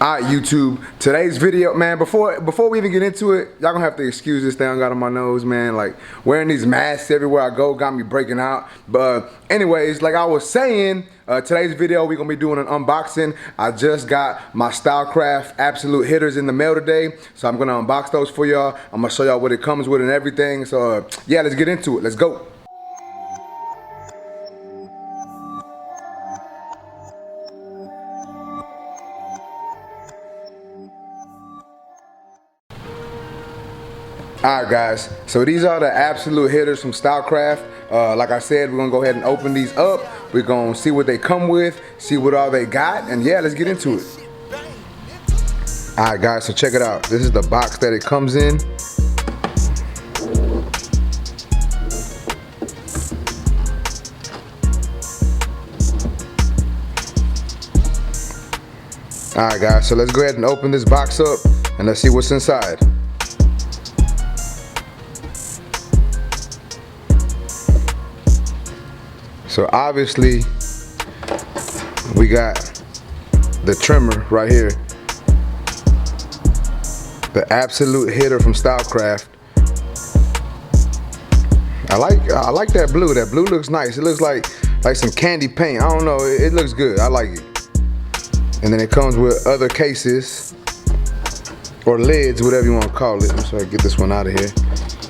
Alright, YouTube, today's video, man, before we even get into it, y'all gonna have to excuse this thing I got on my nose, man. Like, wearing these masks everywhere I go got me breaking out. But anyways, like I was saying, today's video, we're gonna be doing an unboxing. I just got my Stylecraft absolute hitters in the mail today, so I'm gonna unbox those for y'all. I'm gonna show y'all what it comes with and everything. So, yeah, let's get into it. Let's go. Alright guys, so these are the absolute hitters from Stylecraft. Like I said, we're gonna go ahead and open these up. We're gonna see what they come with, see what all they got, and yeah, let's get into it. Alright guys, so check it out. This is the box that it comes in. Alright guys, so let's go ahead and open this box up and let's see what's inside. So obviously, we got the trimmer right here, the absolute hitter from Stylecraft. I like that blue. That blue looks nice. It looks like some candy paint. I don't know. It looks good. I like it. And then it comes with other cases or lids, whatever you want to call it. So I get this one out of here.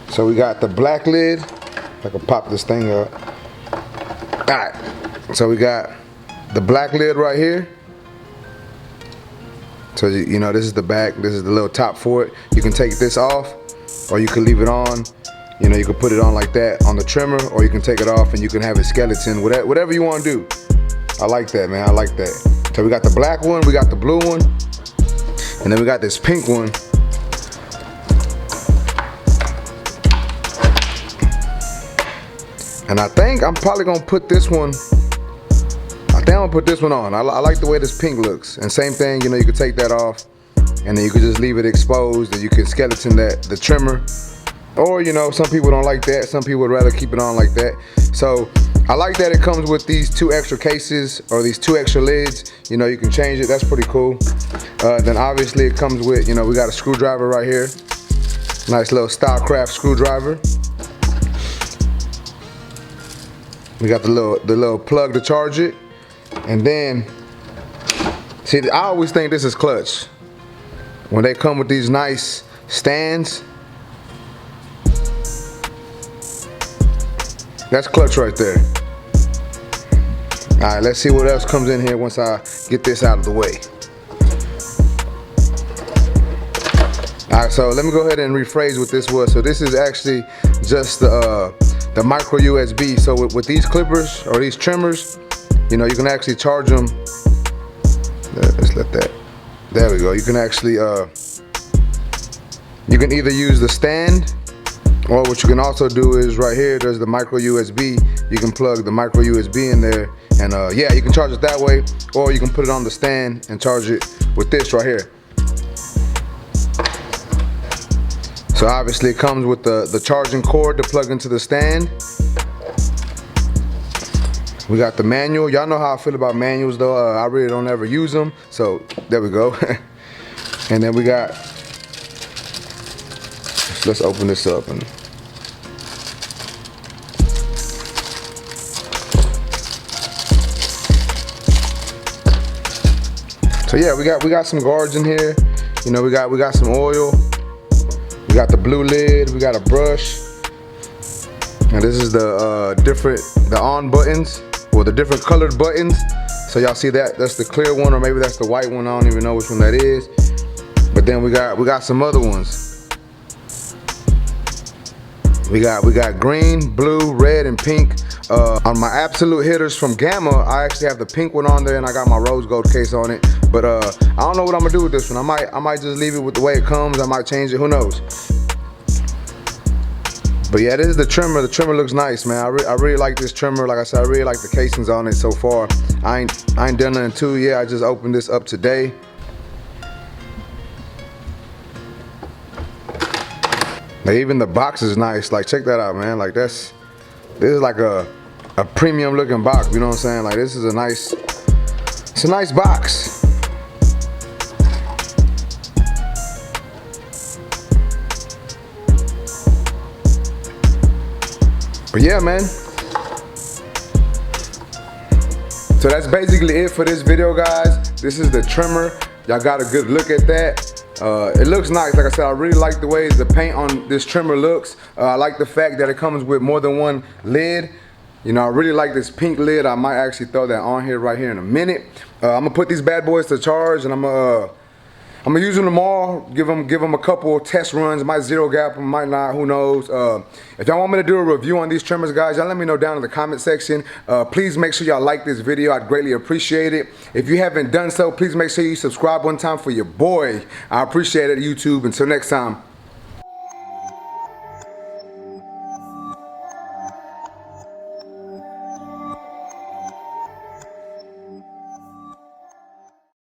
So we got the black lid. If I can pop this thing up. Alright, so we got the black lid right here. So you know, this is the back, this is the little top for it. You can take this off or you can leave it on. You know, you can put it on like that on the trimmer, or you can take it off and you can have a skeleton, whatever you want to do. I like that, man, I like that. So we got the black one, we got the blue one, and then we got this pink one. And I think I'm probably gonna put this one, I'm gonna put this one on. I like the way this pink looks. And same thing, you know, you can take that off and then you can just leave it exposed, and you can skeleton the trimmer. Or, you know, some people don't like that. Some people would rather keep it on like that. So I like that it comes with these two extra cases or these two extra lids. You know, you can change it, that's pretty cool. Then obviously it comes with, you know, we got a screwdriver right here. Nice little Stylecraft screwdriver. We got the little plug to charge it. And then, see, I always think this is clutch. When they come with these nice stands, that's clutch right there. All right, let's see what else comes in here once I get this out of the way. All right, so let me go ahead and rephrase what this was. So this is actually just the micro USB. So with these clippers or these trimmers, you know, you can actually charge them. Let's let that. There we go. You can actually you can either use the stand, or what you can also do is right here. There's the micro USB. You can plug the micro USB in there, and yeah, you can charge it that way, or you can put it on the stand and charge it with this right here. So obviously it comes with the charging cord to plug into the stand. We got the manual. Y'all know how I feel about manuals though. I really don't ever use them. So there we go. And then we got, let's open this up. And so yeah, we got some guards in here. You know, we got some oil. We got the blue lid, we got a brush, and this is the on buttons, or the different colored buttons. So y'all see that? That's the clear one, or maybe that's the white one. I don't even know which one that is. But then we got some other ones. We got green, blue, red, and pink. On my absolute hitters from Gamma, I actually have the pink one on there, and I got my rose gold case on it. But I don't know what I'm gonna do with this one. I might just leave it with the way it comes. I might change it. Who knows? But yeah, this is the trimmer. The trimmer looks nice, man. I really like this trimmer. Like I said, I really like the casings on it so far. I ain't done nothing to it yet. I just opened this up today. Like, even the box is nice. Like, check that out, man. Like, this is like a premium looking box. You know what I'm saying? Like, this is a nice box. But yeah, man. So that's basically it for this video, guys. This is the trimmer. Y'all got a good look at that. It looks nice. Like I said, I really like the way the paint on this trimmer looks. I like the fact that it comes with more than one lid. You know, I really like this pink lid. I might actually throw that on here right here in a minute. I'm gonna put these bad boys to charge, and I'm gonna use them tomorrow. Give them a couple test runs. Might zero gap them, might not. Who knows? If y'all want me to do a review on these trimmers, guys, y'all let me know down in the comment section. Please make sure y'all like this video. I'd greatly appreciate it. If you haven't done so, please make sure you subscribe one time for your boy. I appreciate it, YouTube. Until next time.